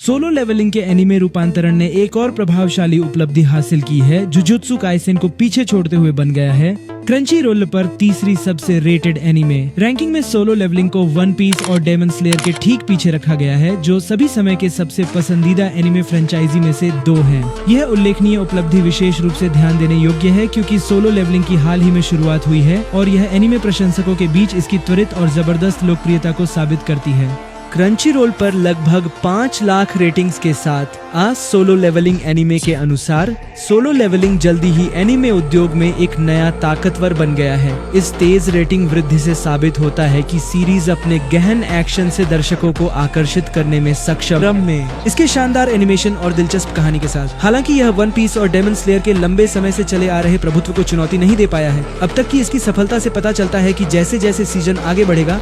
Solo levelling के anime रूपांतरण ने एक और प्रभावशाली उपलब्धि हासिल की है। जुजुत्सु काइसेन को पीछे छोड़ते हुए बन गया है क्रंची रोल पर तीसरी सबसे रेटेड एनिमे। रैंकिंग में सोलो लेवलिंग को वन पीस और डेमन स्लेयर के ठीक पीछे रखा गया है, जो सभी समय के सबसे पसंदीदा एनिमे फ्रेंचाइजी में से दो हैं। यह उल्लेखनीय उपलब्धि विशेष रूप से ध्यान देने योग्य है क्योंकि सोलो लेवलिंग की हाल ही में शुरुआत हुई है और यह एनिमे प्रशंसकों के बीच इसकी त्वरित और जबरदस्त लोकप्रियता को साबित करती है। क्रंची रोल पर लगभग 5 लाख रेटिंग्स के साथ आज सोलो लेवलिंग एनिमे के अनुसार सोलो लेवलिंग जल्दी ही एनिमे उद्योग में एक नया ताकतवर बन गया है। इस तेज रेटिंग वृद्धि से साबित होता है कि सीरीज अपने गहन एक्शन से दर्शकों को आकर्षित करने में सक्षम है। इसके शानदार एनिमेशन और दिलचस्प कहानी के साथ। हालांकि यह वन पीस और डेमन स्लेयर के लंबे समय से चले आ रहे प्रभुत्व को चुनौती नहीं दे पाया है। अब तक की इसकी सफलता से पता चलता है कि जैसे जैसे सीजन आगे बढ़ेगा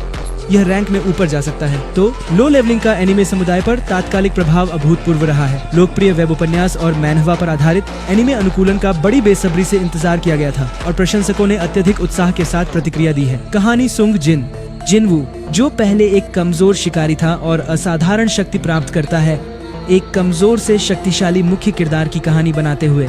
यह रैंक में ऊपर जा सकता है। तो लो लेवलिंग का एनिमे समुदाय पर तात्कालिक प्रभाव अभूतपूर्व रहा है। लोकप्रिय वेब उपन्यास और मैनहवा पर आधारित एनिमे अनुकूलन का बड़ी बेसब्री से इंतजार किया गया था और प्रशंसकों ने अत्यधिक उत्साह के साथ प्रतिक्रिया दी है। कहानी सुंग जिनवू, जो पहले एक कमजोर शिकारी था और असाधारण शक्ति प्राप्त करता है, एक कमजोर से शक्तिशाली मुख्य किरदार की कहानी बनाते हुए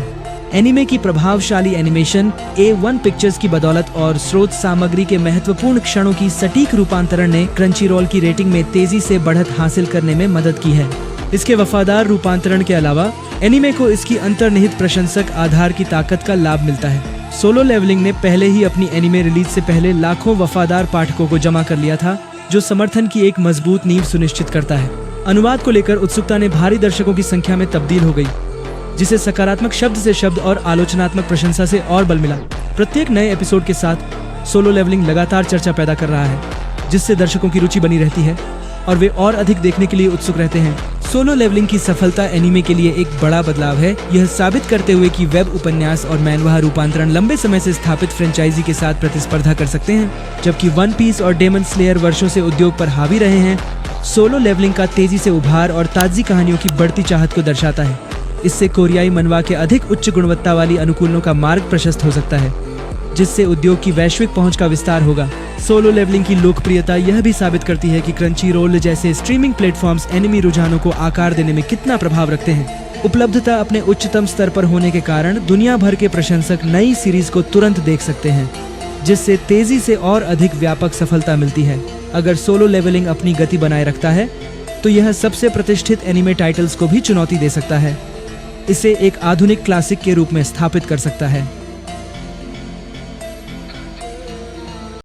एनिमे की प्रभावशाली एनिमेशन, A1 पिक्चर्स की बदौलत और स्रोत सामग्री के महत्वपूर्ण क्षणों की सटीक रूपांतरण ने क्रंची रोल की रेटिंग में तेजी से बढ़त हासिल करने में मदद की है। इसके वफादार रूपांतरण के अलावा एनिमे को इसकी अंतर्निहित प्रशंसक आधार की ताकत का लाभ मिलता है। सोलो लेवलिंग ने पहले ही अपनी एनिमे रिलीज से पहले लाखों वफादार पाठकों को जमा कर लिया था, जो समर्थन की एक मजबूत नींव सुनिश्चित करता है। अनुवाद को लेकर उत्सुकता ने भारी दर्शकों की संख्या में तब्दील हो गई, जिसे सकारात्मक शब्द से शब्द और आलोचनात्मक प्रशंसा से और बल मिला। प्रत्येक नए एपिसोड के साथ सोलो लेवलिंग लगातार चर्चा पैदा कर रहा है, जिससे दर्शकों की रुचि बनी रहती है और वे और अधिक देखने के लिए उत्सुक रहते हैं। सोलो लेवलिंग की सफलता एनिमे के लिए एक बड़ा बदलाव है, यह साबित करते हुए कि वेब उपन्यास और मैनहवा रूपांतरण लंबे समय से स्थापित फ्रेंचाइजी के साथ प्रतिस्पर्धा कर सकते हैं। जबकि वन पीस और डेमन स्लेयर वर्षों से उद्योग पर हावी रहे हैं, सोलो लेवलिंग का तेजी से उभार और ताजी कहानियों की बढ़ती चाहत को दर्शाता है। इससे कोरियाई मनवा के अधिक उच्च गुणवत्ता वाली अनुकूलनों का मार्ग प्रशस्त हो सकता है, जिससे उद्योग की वैश्विक पहुंच का विस्तार होगा। सोलो लेवलिंग की लोकप्रियता यह भी साबित करती है कि क्रंची रोल जैसे स्ट्रीमिंग प्लेटफॉर्म्स एनिमे रुझानों को आकार देने में कितना प्रभाव रखते हैं। उपलब्धता अपने उच्चतम स्तर पर होने के कारण दुनिया भर के प्रशंसक नई सीरीज को तुरंत देख सकते हैं, जिससे तेजी से और अधिक व्यापक सफलता मिलती है। अगर सोलो लेवलिंग अपनी गति बनाए रखता है तो यह सबसे प्रतिष्ठित एनिमे टाइटल्स को भी चुनौती दे सकता है, इसे एक आधुनिक क्लासिक के रूप में स्थापित कर सकता है।